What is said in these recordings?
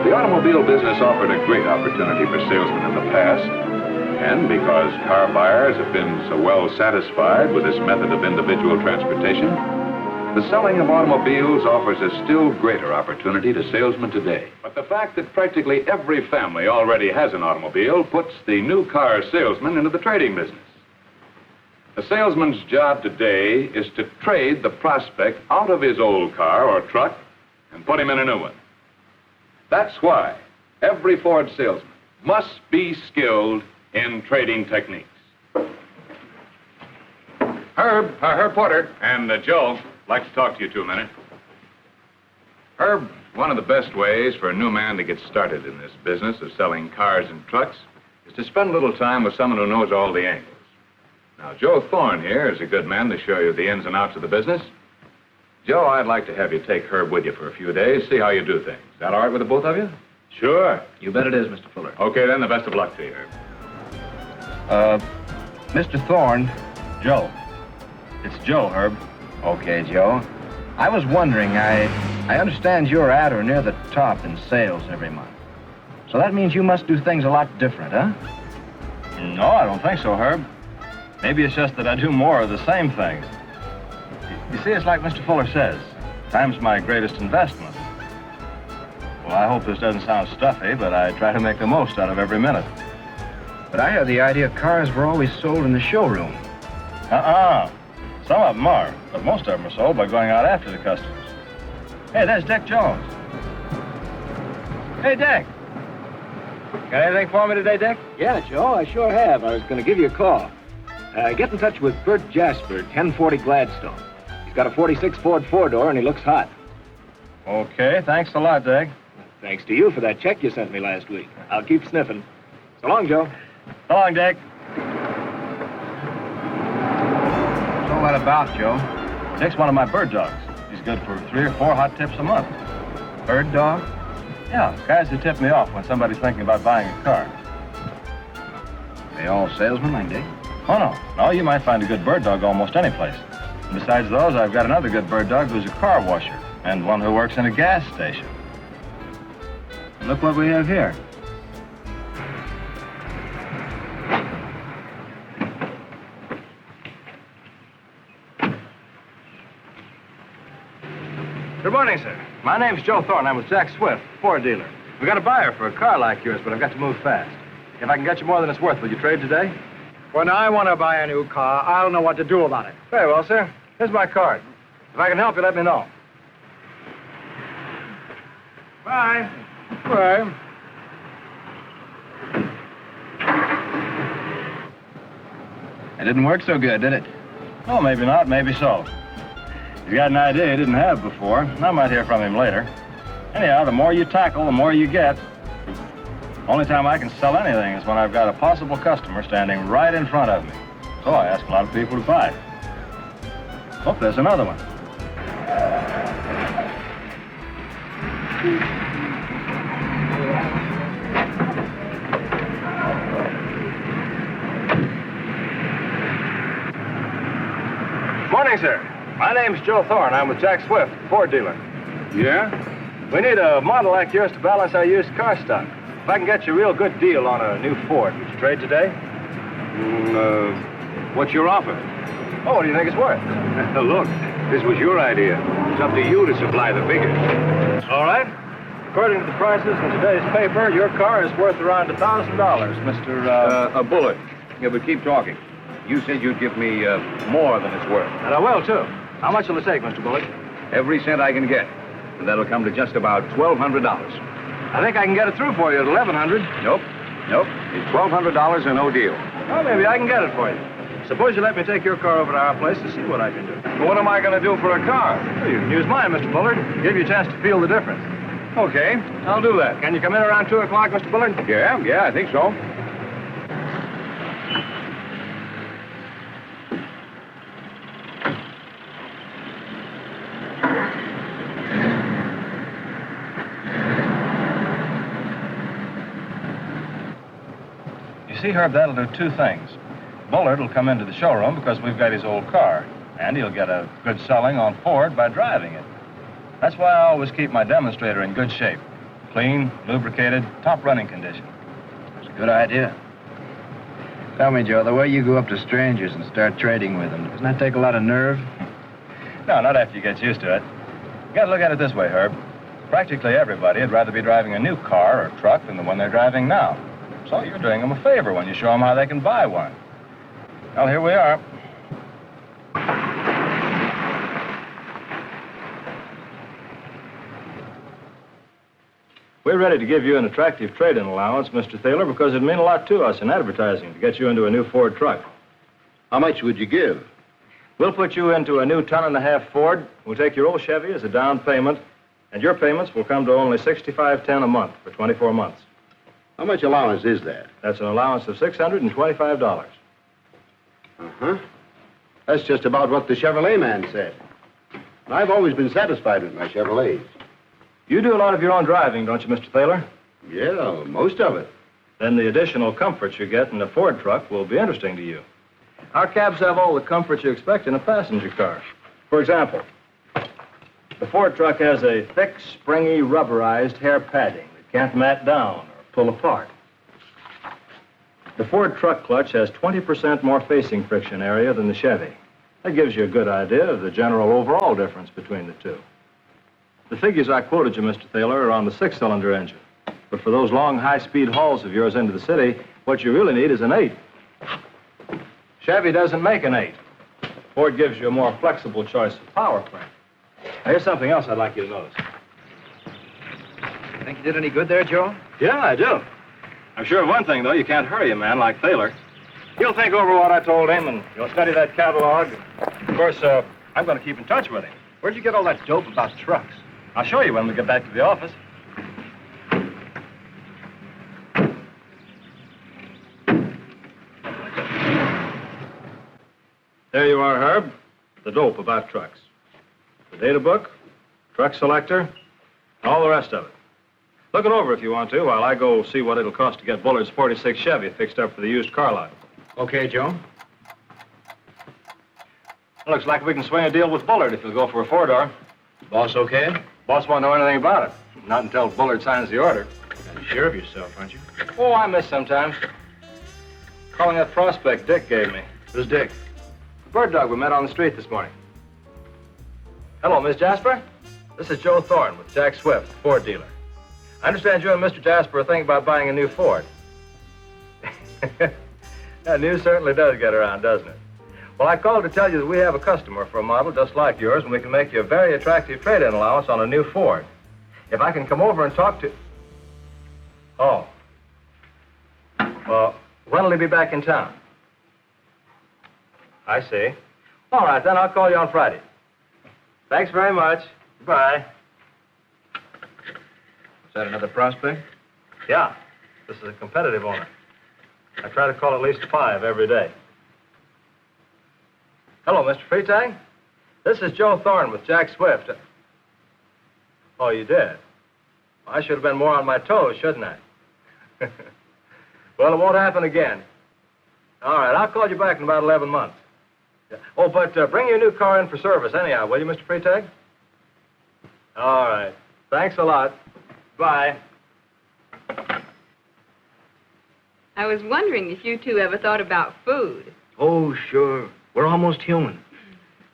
The automobile business offered a great opportunity for salesmen in the past, and because car buyers have been so well satisfied with this method of individual transportation, the selling of automobiles offers a still greater opportunity to salesmen today. But the fact that practically every family already has an automobile puts the new car salesman into the trading business. A salesman's job today is to trade the prospect out of his old car or truck and put him in a new one. That's why every Ford salesman must be skilled in trading techniques. Herb Porter and Joe, I'd like to talk to you 2 minutes. Herb, one of the best ways for a new man to get started in this business of selling cars and trucks is to spend a little time with someone who knows all the angles. Now, Joe Thorne here is a good man to show you the ins and outs of the business. Joe, I'd like to have you take Herb with you for a few days, see how you do things. Is that all right with the both of you? Sure. You bet it is, Mr. Fuller. Okay, then, the best of luck to you, Herb. Mr. Thorne. Joe. It's Joe, Herb. Okay, Joe. I was wondering, I understand you're at or near the top in sales every month. So that means you must do things a lot different, huh? No, I don't think so, Herb. Maybe it's just that I do more of the same things. You see, it's like Mr. Fuller says. Time's my greatest investment. Well, I hope this doesn't sound stuffy, but I try to make the most out of every minute. But I had the idea cars were always sold in the showroom. Some of them are, but most of them are sold by going out after the customers. Hey, there's Dick Jones. Hey, Dick. Got anything for me today, Dick? Yeah, Joe, I sure have. I was going to give you a call. Get in touch with Bert Jasper, 1040 Gladstone. He's got a 46 Ford four-door, and he looks hot. Okay, thanks a lot, Dick. Thanks to you for that check you sent me last week. I'll keep sniffing. So long, Joe. So long, Dick. So what about, Joe? Dick's one of my bird dogs. He's good for 3 or 4 hot tips a month. Bird dog? Yeah, guys who tip me off when somebody's thinking about buying a car. They all salesmen like Dick? Oh, no. No, you might find a good bird dog almost any place. And besides those, I've got another good bird dog who's a car washer and one who works in a gas station. Look what we have here. Good morning, sir. My name's Joe Thorne. I'm with Jack Swift, Ford dealer. We got a buyer for a car like yours, but I've got to move fast. If I can get you more than it's worth, will you trade today? When I want to buy a new car, I'll know what to do about it. Very well, sir. Here's my card. If I can help you, let me know. Bye. Bye. It didn't work so good, did it? Oh, maybe not, maybe so. He's got an idea he didn't have before. I might hear from him later. Anyhow, the more you tackle, the more you get. Only time I can sell anything is when I've got a possible customer standing right in front of me. So I ask a lot of people to buy. Oh, there's another one. Morning, sir. My name's Joe Thorne. I'm with Jack Swift, Ford dealer. Yeah? We need a model like yours to balance our used car stock. If I can get you a real good deal on a new Ford, would you trade today? What's your offer? Oh, what do you think it's worth? Look, this was your idea. It's up to you to supply the figures. All right. According to the prices in today's paper, your car is worth around $1,000, Mr. A bullet. Yeah, but keep talking. You said you'd give me more than it's worth. And I will, too. How much will it take, Mr. Bullock? Every cent I can get. And that'll come to just about $1,200. I think I can get it through for you at $1,100. Nope. It's $1,200 and no deal. Well, maybe I can get it for you. Suppose you let me take your car over to our place to see what I can do. But what am I going to do for a car? Well, you can use mine, Mr. Bullard. Give you a chance to feel the difference. Okay, I'll do that. Can you come in around 2 o'clock, Mr. Bullard? Yeah, I think so. See, Herb, that'll do 2 things. Bullard will come into the showroom because we've got his old car, and he'll get a good selling on Ford by driving it. That's why I always keep my demonstrator in good shape. Clean, lubricated, top running condition. It's a good idea. Tell me, Joe, the way you go up to strangers and start trading with them, doesn't that take a lot of nerve? No, not after you get used to it. You gotta look at it this way, Herb. Practically everybody would rather be driving a new car or truck than the one they're driving now. So you're doing them a favor when you show them how they can buy one. Well, here we are. We're ready to give you an attractive trade-in allowance, Mr. Thaler, because it'd mean a lot to us in advertising to get you into a new Ford truck. How much would you give? We'll put you into a new 1.5-ton Ford. We'll take your old Chevy as a down payment, and your payments will come to only $65.10 a month for 24 months. How much allowance is that? That's an allowance of $625. Uh-huh. That's just about what the Chevrolet man said. I've always been satisfied with my Chevrolets. You do a lot of your own driving, don't you, Mr. Thaler? Yeah, most of it. Then the additional comforts you get in a Ford truck will be interesting to you. Our cabs have all the comforts you expect in a passenger car. For example, the Ford truck has a thick, springy, rubberized hair padding that can't mat down or pull apart. The Ford truck clutch has 20% more facing friction area than the Chevy. That gives you a good idea of the general overall difference between the two. The figures I quoted you, Mr. Thaler, are on the 6-cylinder engine. But for those long, high-speed hauls of yours into the city, what you really need is an 8. Chevy doesn't make an 8. Ford gives you a more flexible choice of power plant. Now, here's something else I'd like you to notice. Think you did any good there, Joe? Yeah, I do. I'm sure of one thing, though. You can't hurry a man like Thaler. He'll think over what I told him, and he'll study that catalog. Of course, I'm going to keep in touch with him. Where'd you get all that dope about trucks? I'll show you when we get back to the office. There you are, Herb. The dope about trucks. The data book, truck selector, and all the rest of it. Look it over if you want to, while I go see what it'll cost to get Bullard's 46 Chevy fixed up for the used car lot. Okay, Joe. Looks like we can swing a deal with Bullard if you'll go for a 4-door. Boss okay? Boss won't know anything about it. Not until Bullard signs the order. You're sure of yourself, aren't you? Oh, I miss sometimes. Calling that prospect Dick gave me. Who's Dick? The bird dog we met on the street this morning. Hello, Miss Jasper. This is Joe Thorne with Jack Swift, the Ford dealer. I understand you and Mr. Jasper are thinking about buying a new Ford. That news certainly does get around, doesn't it? Well, I called to tell you that we have a customer for a model just like yours, and we can make you a very attractive trade-in allowance on a new Ford. If I can come over and talk to... Oh. Well, when will he be back in town? I see. All right, then I'll call you on Friday. Thanks very much. Bye. Is that another prospect? Yeah, this is a competitive owner. I try to call at least 5 every day. Hello, Mr. Freetag. This is Joe Thorne with Jack Swift. Oh, you did? I should have been more on my toes, shouldn't I? Well, it won't happen again. All right, I'll call you back in about 11 months. Yeah. Oh, but bring your new car in for service anyhow, will you, Mr. Freetag? All right. Thanks a lot. Bye. I was wondering if you two ever thought about food. Oh, sure. We're almost human.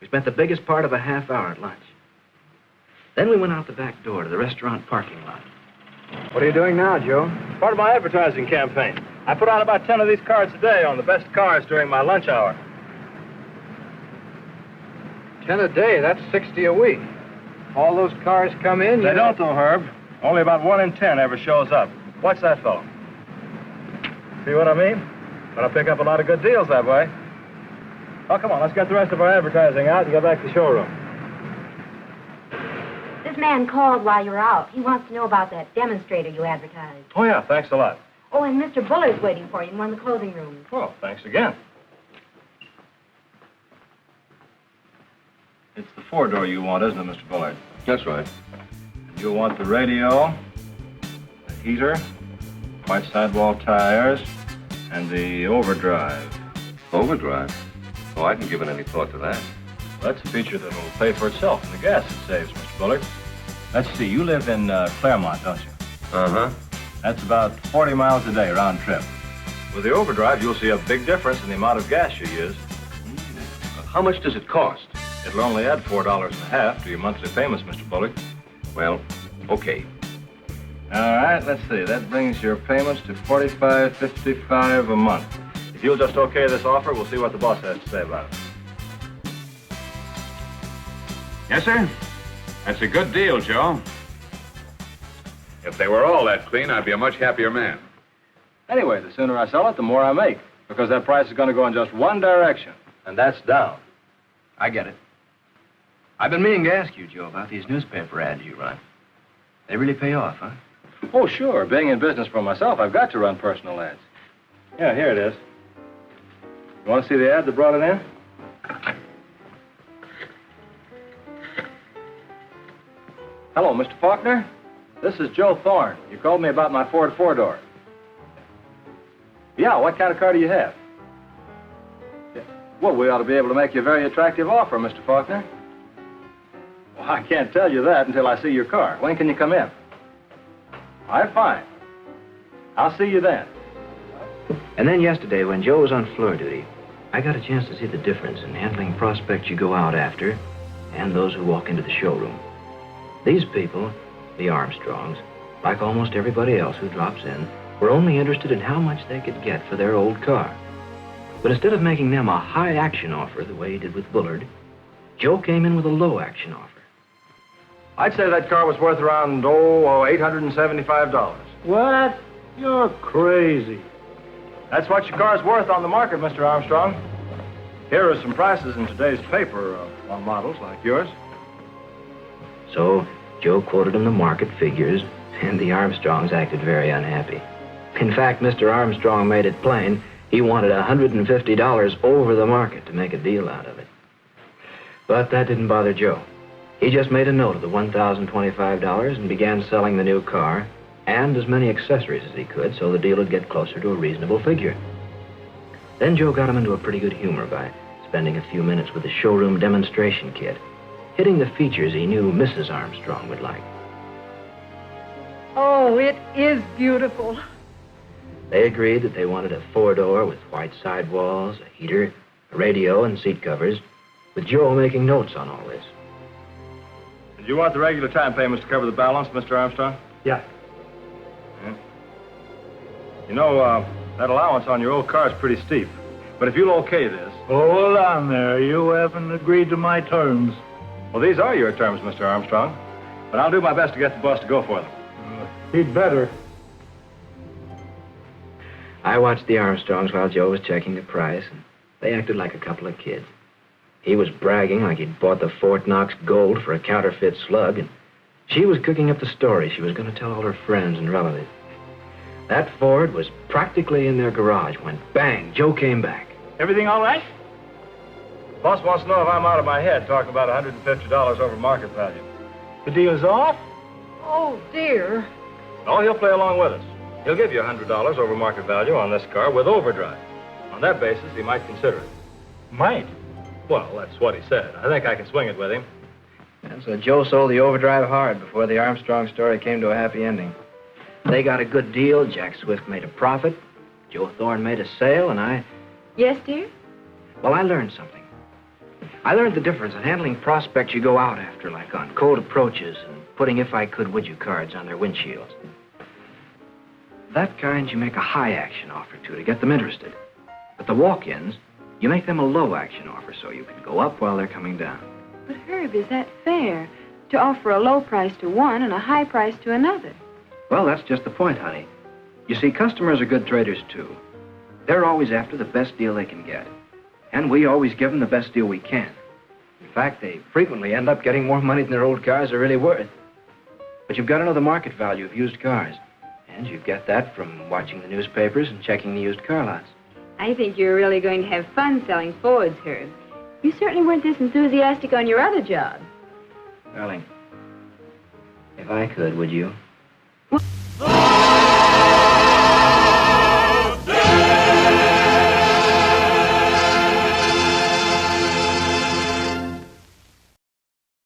We spent the biggest part of a half hour at lunch. Then we went out the back door to the restaurant parking lot. What are you doing now, Joe? Part of my advertising campaign. I put out about 10 of these cards a day on the best cars during my lunch hour. 10 a day, that's 60 a week. All those cars come in. They don't, though, Herb. Only about 1 in 10 ever shows up. Watch that fellow. See what I mean? Gonna pick up a lot of good deals that way. Oh, come on, let's get the rest of our advertising out and go back to the showroom. This man called while you were out. He wants to know about that demonstrator you advertised. Oh, yeah, thanks a lot. Oh, and Mr. Bullard's waiting for you in one of the clothing rooms. Well, thanks again. It's the 4-door you want, isn't it, Mr. Bullard? That's right. You'll want the radio, the heater, white sidewall tires, and the overdrive. Overdrive? Oh, I hadn't given any thought to that. That's a feature that'll pay for itself in the gas it saves, Mr. Bullard. Let's see, you live in Claremont, don't you? Uh-huh. That's about 40 miles a day round trip. With the overdrive, you'll see a big difference in the amount of gas you use. How much does it cost? It'll only add $4.50 to your monthly payments, Mr. Bullock. Well, okay. All right, let's see. That brings your payments to $45.55 a month. If you'll just okay this offer, we'll see what the boss has to say about it. Yes, sir? That's a good deal, Joe. If they were all that clean, I'd be a much happier man. Anyway, the sooner I sell it, the more I make, because that price is going to go in just one direction, and that's down. I get it. I've been meaning to ask you, Joe, about these newspaper ads you run. They really pay off, huh? Oh, sure. Being in business for myself, I've got to run personal ads. Yeah, here it is. You want to see the ad that brought it in? Hello, Mr. Faulkner. This is Joe Thorne. You called me about my Ford four-door. Yeah, what kind of car do you have? Yeah. Well, we ought to be able to make you a very attractive offer, Mr. Faulkner. Well, I can't tell you that until I see your car. When can you come in? All right, fine. I'll see you then. And then yesterday, when Joe was on floor duty, I got a chance to see the difference in handling prospects you go out after and those who walk into the showroom. These people, the Armstrongs, like almost everybody else who drops in, were only interested in how much they could get for their old car. But instead of making them a high-action offer the way he did with Bullard, Joe came in with a low-action offer. I'd say that car was worth around, $875. What? You're crazy. That's what your car's worth on the market, Mr. Armstrong. Here are some prices in today's paper on models like yours. So Joe quoted him the market figures, and the Armstrongs acted very unhappy. In fact, Mr. Armstrong made it plain he wanted $150 over the market to make a deal out of it. But that didn't bother Joe. He just made a note of the $1,025 and began selling the new car and as many accessories as he could so the deal would get closer to a reasonable figure. Then Joe got him into a pretty good humor by spending a few minutes with the showroom demonstration kit, hitting the features he knew Mrs. Armstrong would like. Oh, it is beautiful. They agreed that they wanted a four-door with white sidewalls, a heater, a radio, and seat covers, with Joe making notes on all this. Did you want the regular time payments to cover the balance, Mr. Armstrong? Yeah. You know, that allowance on your old car is pretty steep. But if you'll okay this... Hold on there. You haven't agreed to my terms. Well, these are your terms, Mr. Armstrong. But I'll do my best to get the boss to go for them. He'd better. I watched the Armstrongs while Joe was checking the price, and they acted like a couple of kids. He was bragging like he'd bought the Fort Knox Gold for a counterfeit slug, and she was cooking up the story she was going to tell all her friends and relatives. That Ford was practically in their garage when, bang, Joe came back. Everything all right? Boss wants to know if I'm out of my head talking about $150 over market value. The deal's off? Oh, dear. Oh, he'll play along with us. He'll give you $100 over market value on this car with overdrive. On that basis, he might consider it. Might. Well, that's what he said. I think I can swing it with him. And so Joe sold the overdrive hard before the Armstrong story came to a happy ending. They got a good deal. Jack Swift made a profit. Joe Thorne made a sale, and I... Yes, dear? Well, I learned something. I learned the difference in handling prospects you go out after, like on cold approaches and putting if I could, would you cards on their windshields. That kind you make a high-action offer to get them interested. But the walk-ins, you make them a low-action offer so you can go up while they're coming down. But, Herb, is that fair? To offer a low price to one and a high price to another? Well, that's just the point, honey. You see, customers are good traders, too. They're always after the best deal they can get. And we always give them the best deal we can. In fact, they frequently end up getting more money than their old cars are really worth. But you've got to know the market value of used cars. And you get that from watching the newspapers and checking the used car lots. I think you're really going to have fun selling Fords, Herb. You certainly weren't this enthusiastic on your other job. Darling, if I could, would you? What?